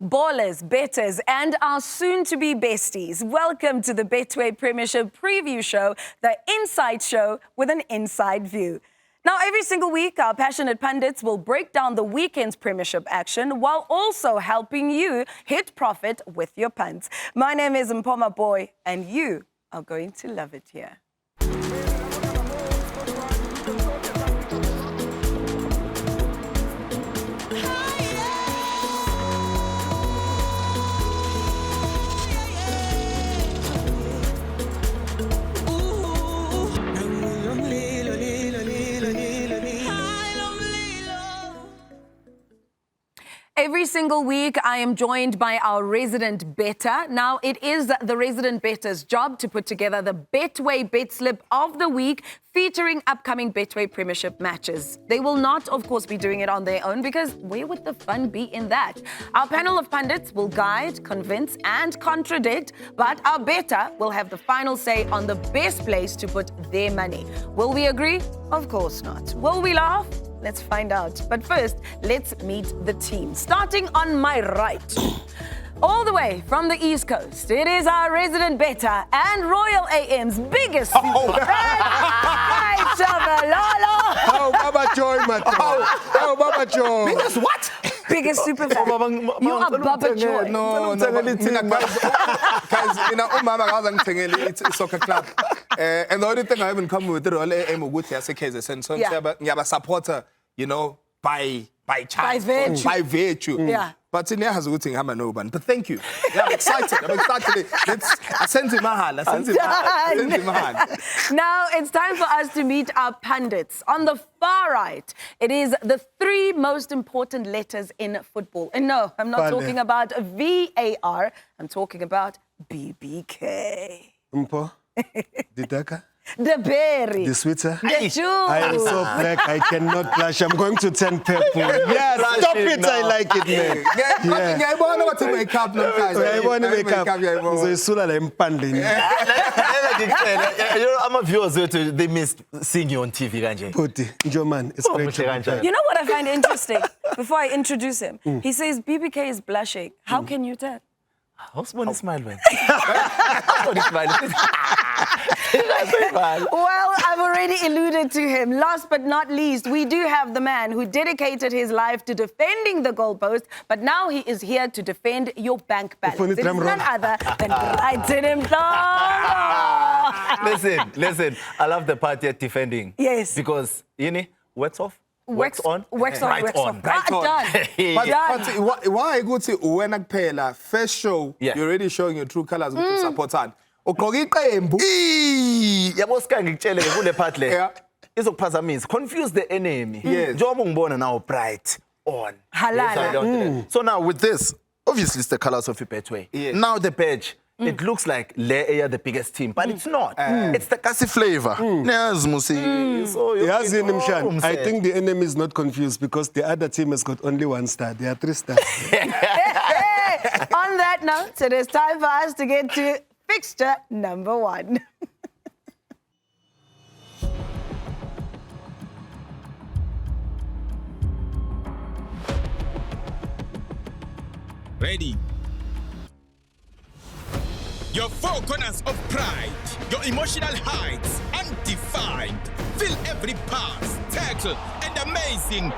ballers, betters, and our soon-to-be besties. Welcome to the Betway Premiership preview show, the inside show with an inside view. Now, every single week, our passionate pundits will break down the weekend's Premiership action while also helping you hit profit with your punts. My name is Mpho Maboi, and you are going to love it here. Every single week, I am joined by our resident bettor. Now, it is the resident bettor's job to put together the Betway bet slip of the week featuring upcoming Betway Premiership matches. They will not, of course, be doing it on their own because where would the fun be in that? Our panel of pundits will guide, convince, and contradict, but our bettor will have the final say on the best place to put their money. Will we agree? Of course not. Will we laugh? Let's find out. But first, let's meet the team. Starting on my right, all the way from the East Coast, it is our resident bettor and Royal AM's biggest fan, Sky Tshabalala. Oh, Baba Joy, Mato. Oh, Baba Joy. Biggest what? Biggest super fan. You are Baba Joy. No, guys, you know, Mama hasn't it's soccer club. And the only thing I haven't come with the Royal AM with the cases and so I'm supporter, you know, by chance. By virtue. Yeah. But in there has a good thing, I'm an open. But thank you. Yeah, I'm excited. I sent him a hand. Now it's time for us to meet our pundits. On the far right, it is the three most important letters in football. And no, I'm not talking about VAR. I'm talking about BBK. Mpho, the Daka, the berry, the sweeter, the juice. I am so black, I cannot blush. I'm going to turn purple. Yeah, stop it, I like it, man. I want to make up. I want to make up. I'm a viewer, they missed seeing you on TV. Man, it's great. You know what I find interesting? Before I introduce him, he says BBK is blushing. How can you tell? What's one smile, man? Well, I've already alluded to him. Last but not least, we do have the man who dedicated his life to defending the goalpost, but now he is here to defend your bank balance. It is none other than Brighton Mhlongo. Listen, I love the part you're defending. Yes. Because, you know, wax off. Wax on. Right on. Done. But why I go to when first show, you're already showing your true colors with the support hand. Means confuse the enemy. Yes. Now bright on. Halala. So now with this, obviously it's the colors of your Betway. Yes. Now the badge. It looks like they are the biggest team, but it's not. It's the Kasi flavor. So I think the enemy is not confused because the other team has got only 1 star. There are 3 stars. On that note, it is time for us to get to fixture number 1. Ready? Your 4 corners of pride, your emotional heights, undefined. Feel every pass, tackle, and amazing.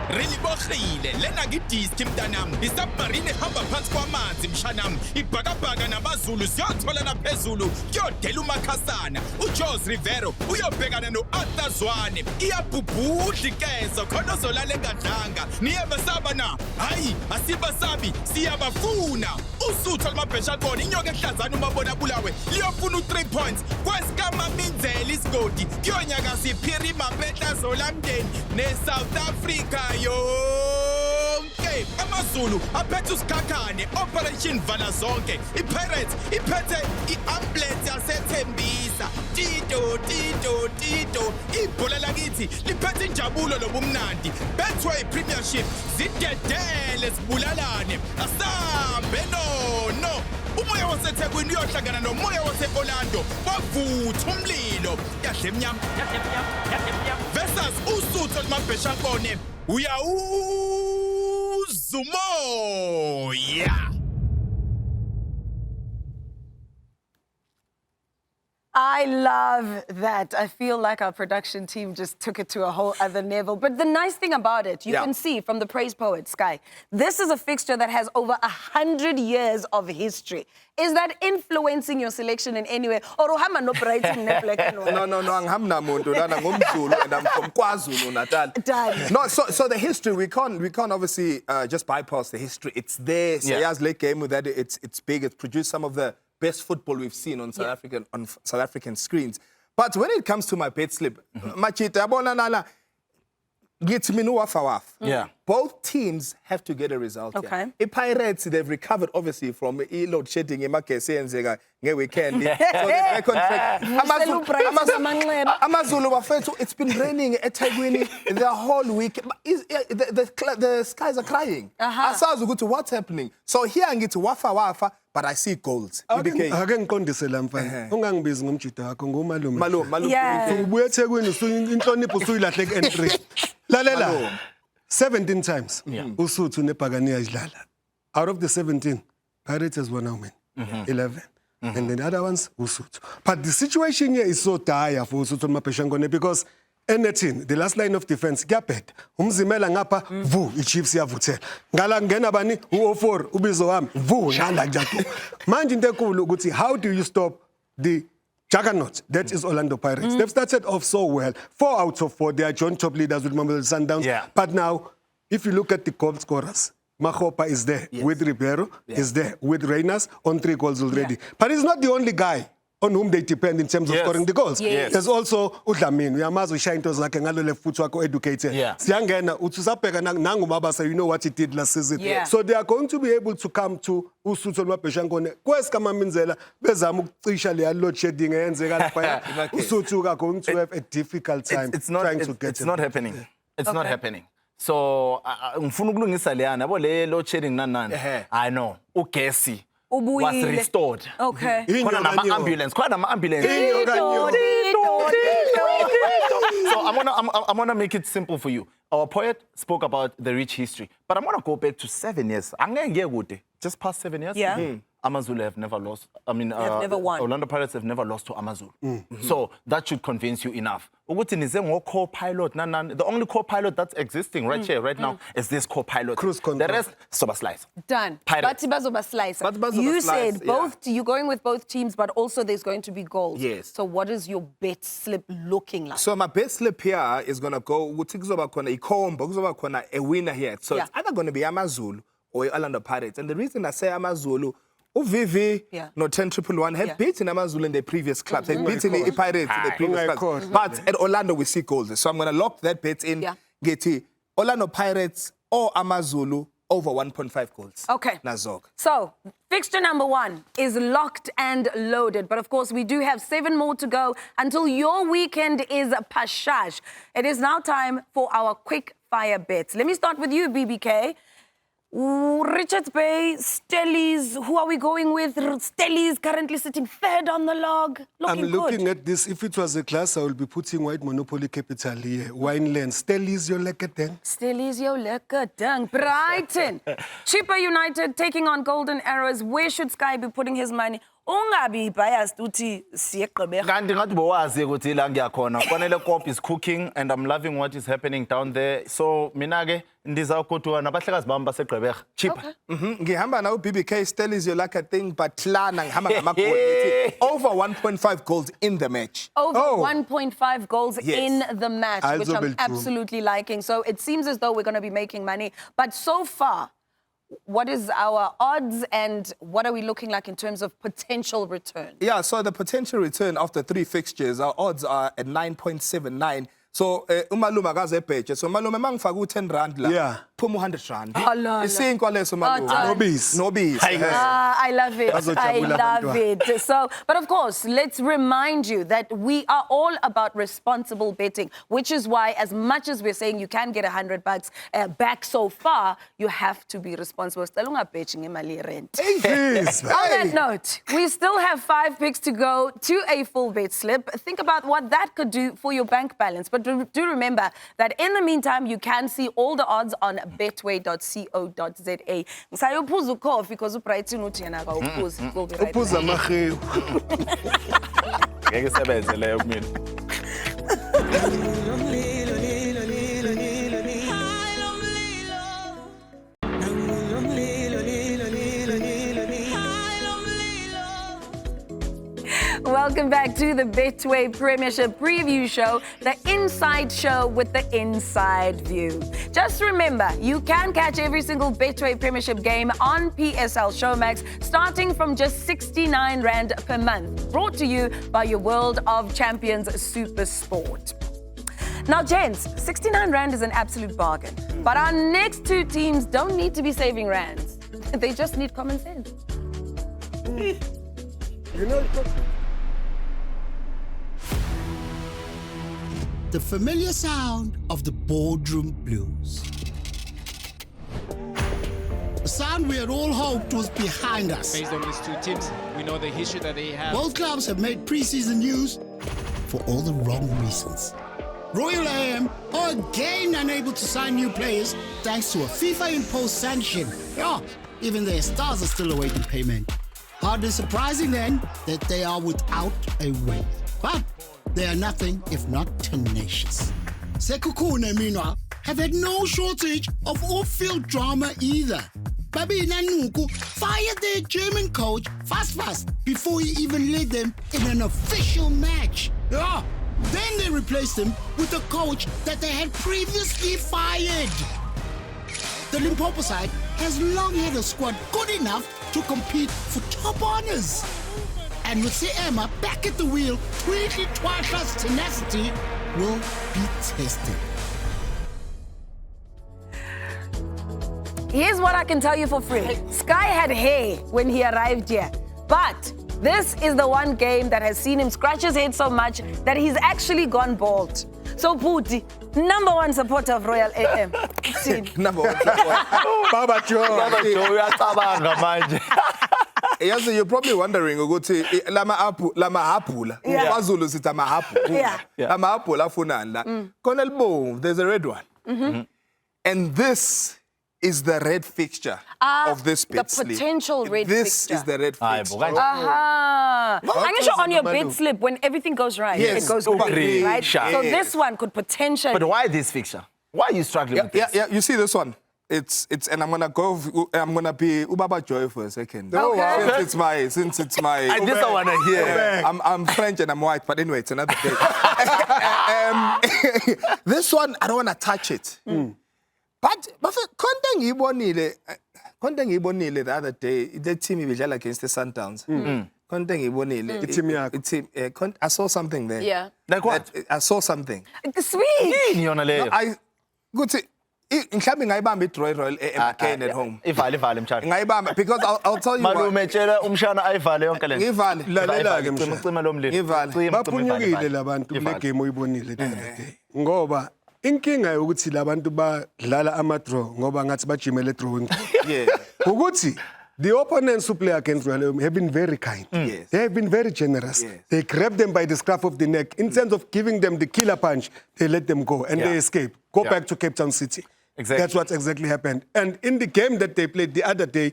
Really bokhile lena ngidisc mntanam isubmarine hamba phansi kwamanzi mshanam ibhakabhaka nabazulu siyothola naphezulu kuyodela umakhasana uJose Rivero uyobhekana noArthur Zwane iyabhubhudla ikezo khona ozolala engadlanga niyebesaba na hayi asibasabi siyabafuna usutho lamabhesha khona inyoka ehlazana umabona bulawe liyofuna u3 points kwesikama minzela isigodi kuyonyaka siphiri mabetla zolamndeni neSouth Africa yonke Amazulu aphethe usikhakhane Operation Vala zonke iPirates iphethe iambulance yasethembisa Tito ibhola lakithi liphethe injabulo lobumnandi Betway Premiership zidedele sibulalane asambe no umoya waseThekwini uyohlangana nomoya waseOrlando bavutha umlilo yahle emnyama versus usutho lamabhesha nkone uyawuzwa umoya. I love that. I feel like our production team just took it to a whole other level. But the nice thing about it, you can see from the praise poet, Sky, this is a fixture that has over 100 years of history. Is that influencing your selection in any way? Or no operating No, anghamna muntu lana ngumZulu and I'm from KwaZulu Natal. Done. No, so the history we can't obviously just bypass the history. It's there. Siyazi le game with that it's big. It's produced some of the best football we've seen on South African screens. But when it comes to my bet slip, machita yabona nala ngithi mina uwafa. Yeah. Both teams have to get a result. Okay. The Pirates, they've recovered obviously from load shedding emakesi enzeka ngeweekend. So they're back on track. Amazulu bafethu, it's been raining at Taigwini the whole week. The skies are crying. Asazi ukuthi what's happening. So here ngithi wafa, but I see goals. Ake ngiqondise la mfana. Ungangibizi ngomjida wakho ngumalume. Malume. Yeah. Ubuye eThekwini inhlonipho usuyilahle ku-entry. Lalela. 17 times. Usuthu neBhakaniya idlala. Out of the 17, Pirates has won how many? 11. And then the other ones, Usuthu. But the situation here is so dire for Usuthu Mapeshangone because anything, the last line of defense, Gapet, Umzimela ngapa, vu, iChiefs yavuthela. Ngala ngena bani, u04, ubizo wami, vu, ngala njalo. Manje into enkulu ukuthi how do you stop the juggernaut that is Orlando Pirates? They've started off so well. 4 out of 4, they are joint top leaders with Mamelodi Sundowns. Yeah. But now, if you look at the goal scorers, Makgopa is there with Ribeiro, is there with Reyners on 3 goals already. But he's not the only guy on whom they depend in terms of scoring the goals. There's also Udlamini. Uyamazi ushaya into zakhe ngalo le futhi wakho educated. Siyangena uthi usabheka nangu Mabasa, you know what he did last season. So they are going to be able to come to Usuthu Mapeshangone. Kwesika Minzela bezama ukucisha le load shedding eyenzeka lapha. Usuthu are going to have a difficult time trying to get it. It's not happening. It's not happening. So ngifuna ukulungisa leyana yabo le load shedding nanani. I know. Ugesi was restored. Okay. Khona nama-ambulance. So I'm gonna make it simple for you. Our poet spoke about the rich history, but I'm gonna go back to 7 years. Just past 7 years. Yeah. Amazulu have never lost. They've never won. Orlando Pirates have never lost to Amazulu. So that should convince you enough. Co-pilot. The only co-pilot that's existing right here, right now, is this co-pilot. Cruise control. The rest, soba slice. Done. Pirates. You said you're going with both teams, but also there's going to be goals. Yes. So what is your bet slip looking like? So my bet slip here is going to go, a winner here. So it's either going to be Amazulu or Orlando Pirates. And the reason I say Amazulu, UVV, no 10-111 have beaten Amazulu in their previous clubs. They've beaten the Pirates in their previous clubs. But at Orlando, we see goals. So I'm going to lock that bet in. Get it. Orlando Pirates or Amazulu over 1.5 goals. Okay. Nazog. So, fixture number 1 is locked and loaded. But of course, we do have 7 more to go until your weekend is pashash. It is now time for our quick fire bets. Let me start with you, BBK. Richards Bay, Stellies, who are we going with? Stellies currently sitting 3rd on the log. I'm looking at this. If it was a class, I will be putting White Monopoly Capital here. Wineland. Stellies, your lekker ding. Stellies, your lekker ding. Brighton. Chipper United taking on Golden Arrows. Where should Sky be putting his money? Ungabi biased uthi siyegqibeka. Kanti ngathi bowazi ukuthi la ngiyakhona. Fanele Kop is cooking and I'm loving what is happening down there. So mina ke ndizawukodwa nabahlekazi bami basegqibeka. Cheaper. Ngihamba na BBK Stellies you like a thing but Klana ngihamba ngamagoli over 1.5 goals in the match. Over 1.5 goals in the match, which I'm absolutely liking. So it seems as though we're going to be making money. But so far, what is our odds and what are we looking like in terms of potential return? Yeah, so the potential return after 3 fixtures, our odds are at 9.79. So umalume akazebheje. So malume mangifaka u10 rand la. Phuma 100 rand. Isinkwa leso malume. Nobis. I love it. I love it. So, but of course, let's remind you that we are all about responsible betting, which is why as much as we're saying you can get $100 back so far, you have to be responsible. On that note, we still have 5 picks to go to a full bet slip. Think about what that could do for your bank balance. But do remember that in the meantime, you can see all the odds on betway.co.za. Ngisayophuza ucoffee because uBrighton uthi yena akawuphuzi. We'll be right back. Uphuza amahewu. Ngeke sebenze leyo kumina. Welcome back to the Betway Premiership preview show, the inside show with the inside view. Just remember, you can catch every single Betway Premiership game on PSL Showmax, starting from just 69 Rand per month. Brought to you by your World of Champions SuperSport. Now, gents, 69 Rand is an absolute bargain. But our next two teams don't need to be saving rands. They just need common sense. You know, the familiar sound of the boardroom blues. A sound we had all hoped was behind us. Based on these two teams, we know the history that they have. Both clubs have made preseason news for all the wrong reasons. Royal AM are again unable to sign new players thanks to a FIFA-imposed sanction. Yeah, even their stars are still awaiting payment. Hardly surprising then that they are without a win. But they are nothing if not tenacious. Sekhukhune, meanwhile, have had no shortage of off-field drama either. Babina Nuku fired their German coach fast before he even led them in an official match. Yeah. Then they replaced him with a coach that they had previously fired. The Limpopo side has long had a squad good enough to compete for top honors. And with Emma back at the wheel, Tweety Twasha's tenacity will be tested. Here's what I can tell you for free. Sky had hair when he arrived here, but this is the one game that has seen him scratch his head so much that he's actually gone bald. So Puti, #1 supporter of Royal AM. #1 supporter. Baba Joe. Uyacabanga manje. Yes, you're probably wondering ukuthi lama hapula. AmaZulu sithi amahaphula. Yeah. Lama hapula afunani la. Khona libomvu, there's a red one. And this is the red fixture of this bid slip. The potential red this fixture. This is the red fixture. Aha. I'm sure on your bid slip, when everything goes right, Yes. it goes Green, right? sharp. So this one could potentially... But why this fixture? Why are you struggling with this? Yeah, you see this one? It's and I'm gonna be Ubaba Joy for a second. Okay. Since it's my I just don't want to hear. I'm French and I'm white, but anyway, it's another day. This one, I don't want to touch it. But konke ngiyibonile the other day, the team ibidlala against the Sundowns. Konke ngiyibonile. Team yakho. I saw something there. Yeah. Like what? I saw something. Sweet. Mhlawumbe ngayibamba iDroy Kane at home. Ivale mtshana. Ngayibamba because I'll tell you what. Malume tshela umshana ayivale yonke lento. Ngivale. Lalela ke mshana. Cima lo mlilo. Ngivale. Baphunyukile labantu kule game oyibonile the other day. Ngoba inkinga ukuthi labantu badlala ama-draw ngoba ngathi bajimele drawing. Yeah. Ukuthi the opponents who play against Royal have been very kind. Yes. They have been very generous. Yes. They grab them by the scruff of the neck. In terms of giving them the killer punch, they let them go and they escape. Go back to Cape Town City. Exactly. That's what exactly happened. And in the game that they played the other day,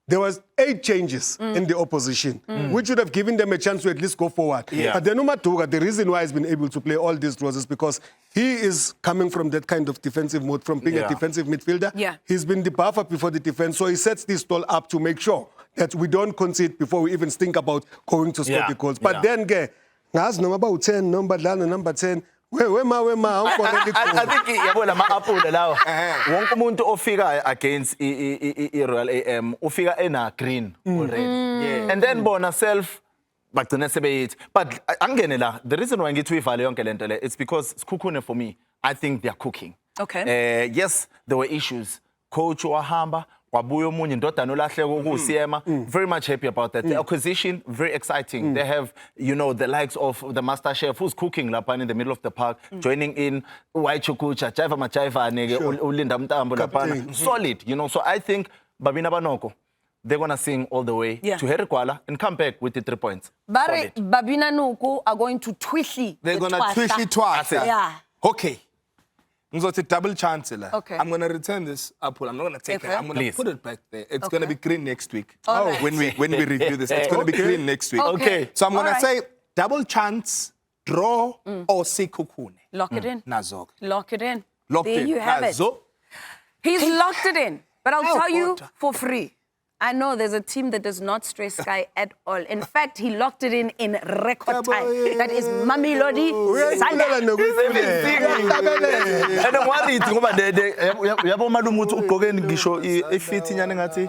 there was 8 changes in the opposition, which would have given them a chance to at least go forward. Yeah. But then Umatuga, the reason why he's been able to play all these draws is because he is coming from that kind of defensive mode, from being a defensive midfielder. Yeah. He's been the buffer before the defense, so he sets this stall up to make sure that we don't concede before we even think about going to score the goals. But then, ngazi noma ba u10 noma badlala number 10. Wema I think yabo lama apple lawa. Wonke umuntu ofika against Royal AM ufika ena green already. Yeah. And then bona self bagcina sebeyithi. But angene la, the reason why ngithi uyivale yonke lento le, it's because Sekhukhune for me, I think they are cooking. Okay. Yes, there were issues. Coach wahamba wabuya omunye indodana olahleka ukuSiema. Very much happy about that. The acquisition, very exciting. They have, the likes of the master chef who's cooking lapha in the middle of the park, joining in Waichukucha, Jaiva Machaiva, Ulinda Mtambo lapha. Solid, so I think Babina Banoko, they're going to sing all the way to Herikwala and come back with the 3 points. Babina Nuku are going to Twishy. They're going to Twishy twice. Yeah. Okay. It's a double chance. Okay. I'm going to return this apple. I'm not going to take it. I'm going to put it back there. It's going to be green next week. All right. When we review this, it's going to be green next week. Okay. So I'm going All to say double chance, draw, or Sekhukhune. Lock it in. Nazog. Lock it in. Locked There in. you have it. Nazo. He's locked it in. But I'll Oh, tell you God. for free. I know there's a team that does not stress Sky at all. In fact, he locked it in record time. That is Mamelodi Sundowns. And I'm worried ngoba yabo malume uthi ugqoke ngisho ifit nyane ngathi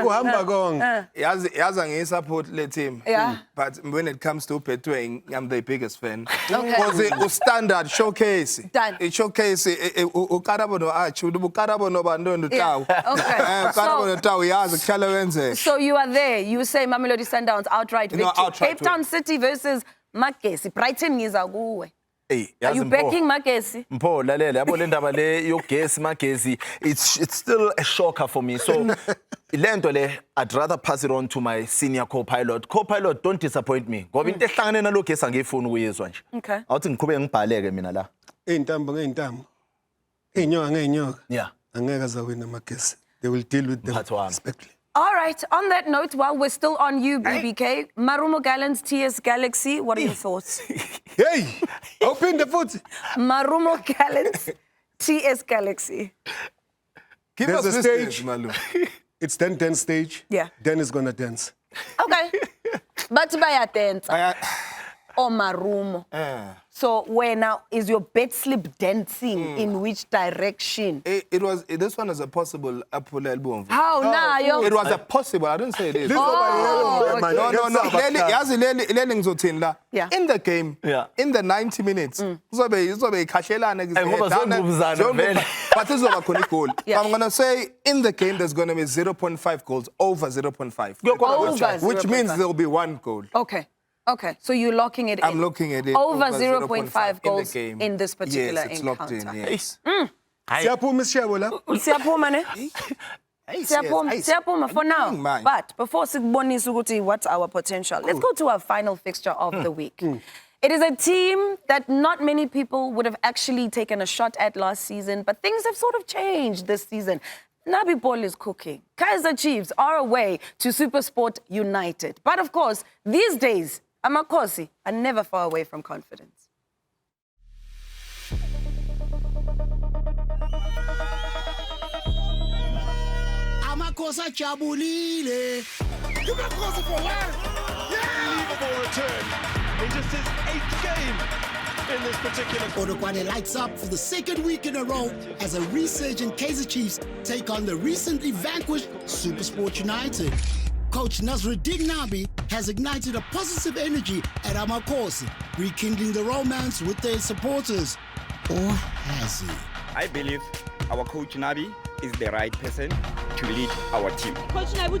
Kuhamba gong. Yaza ngi-support le team. Yeah. But when it comes to Betway, I'm the biggest fan. Okay. Because standard showcase. Done. Showcase ukarabo no arch, ukarabo no bandondo taw. Okay. So you are there. You say Mamelodi Sundowns outright victory. Outright Cape Town City versus Magesi. Brighton ngiza kuwe. Hey, Are you backing Magesi? Mpho lalela yabo le ndaba le yogesi magesi it's still a shocker for me. So lento le I'd rather pass it on to my senior co-pilot. Co-pilot, don't disappoint me. Ngoba into ehlangane nalogesi angifuni ukuyizwa nje. Okay. Awuthi ngiqhubeke ngibhaleke mina la. Intambo ngeintambo. Inyoka ngeinyoka. Yeah. Angeke azawina magesi. They will deal with them respectfully. All right. On that note, while we're still on you, BBK, Marumo Gallants, TS Galaxy, what are your thoughts? Hey, open the foot. Marumo Gallants, TS Galaxy. Give There's us a this stage. Malu. It's 10-10 stage. Yeah. Dan is going to dance. Okay. But by dance or Marumo. So where now is your bet slip dancing in which direction? This one is a possible apple album. How now? It was a possible. I didn't say it is. Oh, No. Yeah. In the game, in the 90 minutes, but this is a goal. Yeah. I'm going to say in the game, there's going to be 0.5 goals, over 0.5. Over Which means 0.5. there'll be 1 goal. Okay. Okay. So you're locking it in. I'm looking at it. Over 0.5 goals in the game. in this particular yes, it's encounter. locked in, yes. Siyaphuma isishebo la. Siyapuma ne? Siyapuma for now. Mine. But before sikubonisa ukuthi what's our potential, let's go to our final fixture of the week. It is a team that not many people would have actually taken a shot at last season, but things have sort of changed this season. Nabi Ball is cooking. Kaizer Chiefs are away to SuperSport United. But of course, these days, Amakosi are never far away from confidence. Amakosa Tshabalala. Give it a closer for one. Unbelievable return in just his 8th game in this particular. Odokwane lights up for the 2nd week in a row as a resurgent Kaizer Chiefs take on the recently vanquished SuperSport United. Coach Nasruddin Nabi has ignited a positive energy at Amakosi, rekindling the romance with their supporters. Or has he? I believe our coach Nabi is the right person to lead our team. Coach Nabi,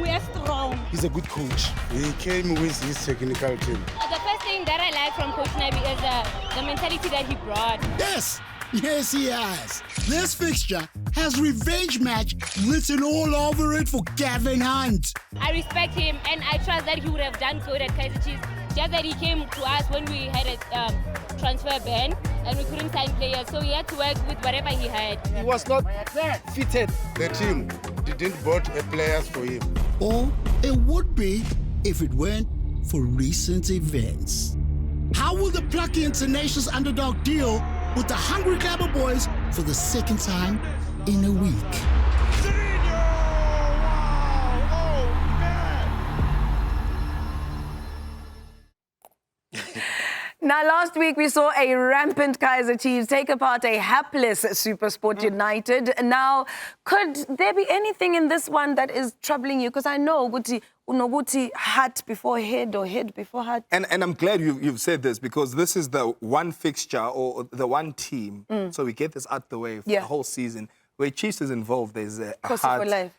we are strong. He's a good coach. He came with his technical team. The first thing that I like from Coach Nabi is the mentality that he brought. Yes, he has. This fixture has revenge match written all over it for Gavin Hunt. I respect him and I trust that he would have done good at Kaizer Chiefs. Just that he came to us when we had a transfer ban and we couldn't sign players, so he had to work with whatever he had. He was not fitted. The team didn't bought players for him. Or it would be if it weren't for recent events. How will the plucky internationals underdog deal with the hungry Gabba boys for the 2nd time in a week? Now, last week we saw a rampant Kaizer Chiefs take apart a hapless SuperSport United. Now, could there be anything in this one that is troubling you? Because I know unoguti heart before head or head before heart. And I'm glad you've said this because this is the one fixture or the one team. So we get this out the way for the whole season. Where Chiefs is involved, there's a heart. For life.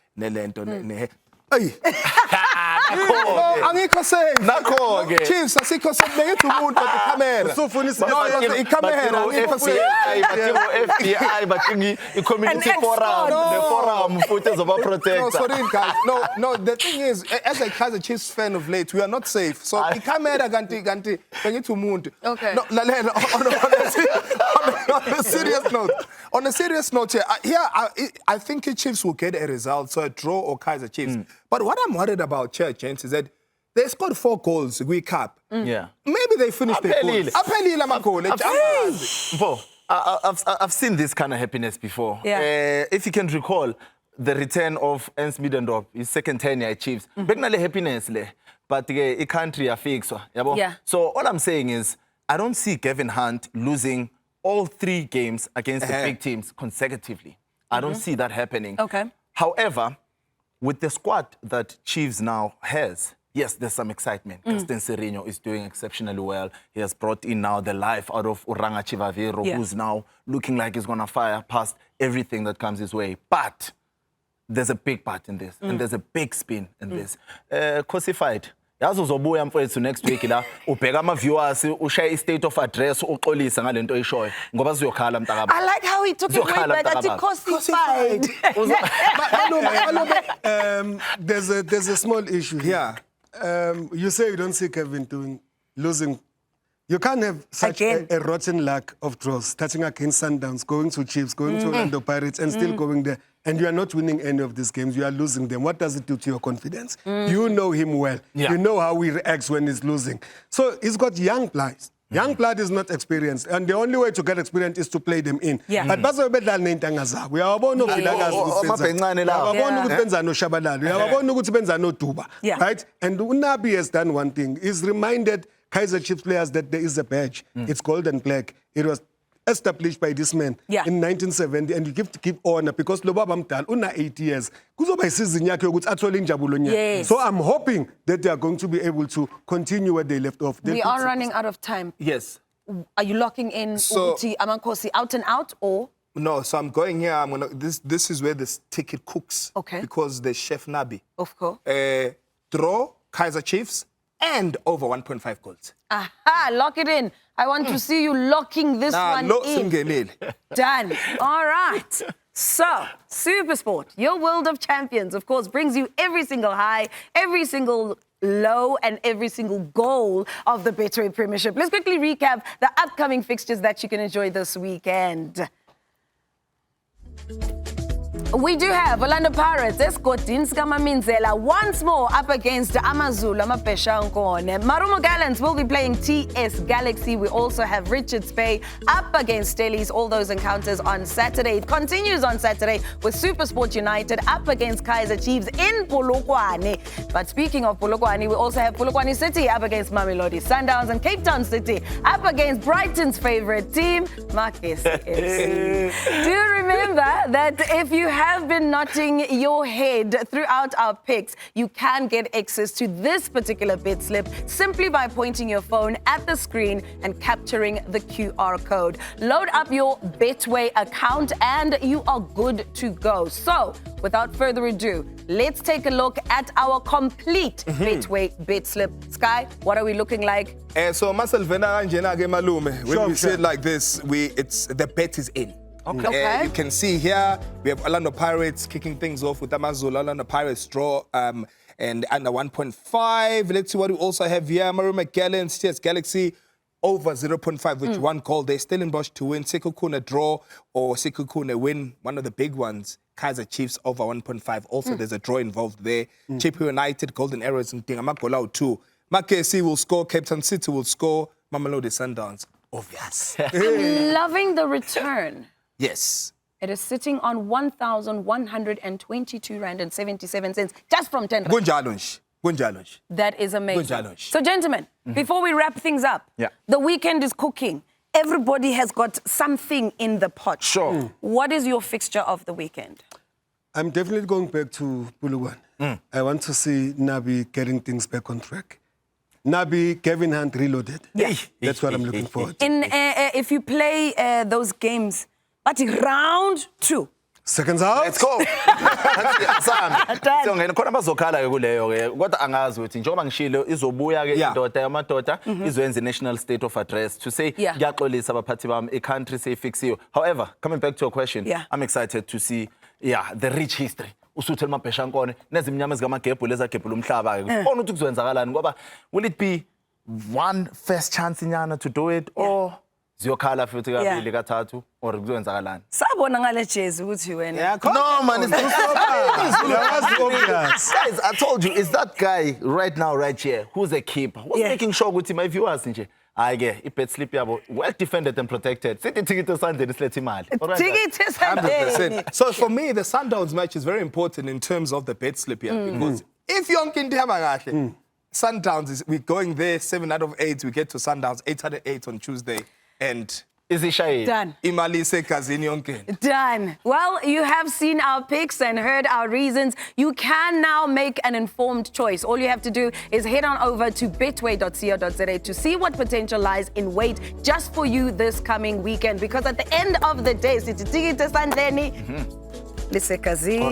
Hey. Angikho safe. Nakho-ke. Chiefs, asikho safe. Bengithi umuntu at the camera. Usufuna I-camera, angikho safe. FBI, but i-community An forum, escort. the forum, futhi ezoba No, protector. sorry, guys. No, the thing is, as a Kaizer Chiefs fan of late, we are not safe. So, i-camera ganti, bengithi umuntu. Okay. No, lalela, on a serious note here, I think the Chiefs will get a result, so a draw or Kaizer Chiefs. But what I'm worried about, Gents, is that they scored 4 goals, we cap. Yeah. Maybe they finished their goals. Aphelile. Aphelile amagoli. Mpho, I've seen this kind of happiness before. Yeah. If you can recall, the return of Ernst Middendorp, his second tenure at Chiefs, bekunale happiness le, but the country affixwa, yabo. Yeah. So all I'm saying is, I don't see Gavin Hunt losing all 3 games against the big teams consecutively. I don't see that happening. Okay. However, with the squad that Chiefs now has, yes, there's some excitement. Gaston Sereno is doing exceptionally well. He has brought in now the life out of Uranga Chivaviro, who's now looking like he's going to fire past everything that comes his way. But there's a big part in this, and there's a big spin in this. Cosified. Yazi uzobuya mfowethu next week la ubheka ama viewers ushaya state of address uxolisa ngalento oyishoyo ngoba sizokhala mntakaba. I like how he took it way back at cosified. There's a small issue here. Yeah. You say you don't see Kevin losing. You can't have such a rotten luck of draws, starting against Sundowns, going to Chiefs, going to Orlando Pirates, and still going there. And you are not winning any of these games. You are losing them. What does it do to your confidence? You know him well. Yeah. You know how he reacts when he's losing. So he's got young players. Young blood is not experienced, and the only way to get experience is to play them in. Yeah. But bazo bedlala nentanga zabo. Uyabona uVilakazi Amabhencane lawo. uyabona ukuthi benza no Tshabalala. Uyabona ukuthi benza no Duba. Yeah. Right? And Unabi has done one thing. He's reminded Kaizer Chiefs players that there is a badge. It's gold and black. It was established by this man in 1970, and you have to keep honor because Lobaba Mdala una 8 years. Kuzoba isizini yakhe ukuthi athole injabulo nyaka. Yes. So I'm hoping that they are going to be able to continue where they left off. We are running out of time. Yes. Are you locking in So- Uguti Amankosi out and out or? No, so I'm going here. This is where this ticket cooks. Okay. Because there's Chef Nabi. Of course. Draw, Kaizer Chiefs, and over 1.5 goals. Aha, lock it in. I want to see you locking this one in. Done. All right. So, SuperSport, your world of champions, of course, brings you every single high, every single low, and every single goal of the Betway Premiership. Let's quickly recap the upcoming fixtures that you can enjoy this weekend. We do have Orlando Pirates, Escotin, Skamaminzela, once more up against Amazulu, Mapeshankone. Marumo Gallants will be playing TS Galaxy. We also have Richards Bay up against Stellies. All those encounters on Saturday. It continues on Saturday with SuperSport United up against Kaizer Chiefs in Polokwane. But speaking of Polokwane, we also have Polokwane City up against Mamelodi Sundowns and Cape Town City up against Brighton's favorite team, Marcus FC. Do remember that if you have been nodding your head throughout our picks, you can get access to this particular bet slip simply by pointing your phone at the screen and capturing the QR code. Load up your Betway account and you are good to go. So, without further ado, let's take a look at our complete Betway bet slip. Sky, what are we looking like? So, when we say it like this, the bet is in. Okay. You can see here, we have Orlando Pirates kicking things off with Amazulu. Orlando Pirates draw and under 1.5. Let's see what we also have here. Marumo Gallants, TS Galaxy, over 0.5, which one call. They're still in Bosch to win. Sekhukhune draw or Sekhukhune win, one of the big ones. Kaizer Chiefs over 1.5. Also, there's a draw involved there. Chippa United, Golden Arrows, and Tingamakolo 2. Makesi will score. Cape Town City will score. Mamelodi Sundowns, obvious. I'm loving the return. Yes. It is sitting on 1,122 rand and 77 cents just from 10 rand. Gunjalunch. That is amazing. Gunjalunch. So, gentlemen, before we wrap things up, the weekend is cooking. Everybody has got something in the pot. Sure. What is your fixture of the weekend? I'm definitely going back to Polokwane. I want to see Nabi getting things back on track. Nabi, Kevin Hunt reloaded. Yeah. That's what I'm looking forward to. If you play those games, but round 2, Seconds out. Let's go. Siyongena khona bazokhala ke kuleyo ke kodwa angazi ukuthi njengoba ngishilo izobuya ke indoda yamadoda izoyenza national state of address to say ngiyaxolisa abaphathi bami i-country seyifixiwe. However, coming back to your question, I'm excited to see the rich history. Usuthe mabheshankone nezimnyama ezigamagebhu lezagebhu umhlaba ke. Ufuna ukuthi kuzoyenzakalani ngoba will it be one first chance inyana to do it or ziyokhala futhi kabili kathathu or kuzoyenzakalani? Sabona ngale jezi ukuthi wena. No man, it's obvious. Guys, I told you, it's that guy right now, right here, who's a keeper. Who's making sure ukuthi my viewers nje. Ayike, i-bet slip yabo well defended and protected. Sithi ticket Sunday silethe imali. Ticket Sunday. So for me, the Sundowns match is very important in terms of the bet slip here because if yonke into ihamba kahle, Sundowns we're going there 7 out of 8. We get to Sundowns 8 out of 8 on Tuesday, and is it shy? Done. Imali sekazini yonke. Done. Well, you have seen our picks and heard our reasons. You can now make an informed choice. All you have to do is head on over to betway.co.za to see what potential lies in wait just for you this coming weekend. Because at the end of the day, it's ticket Sunday. Lisekazini.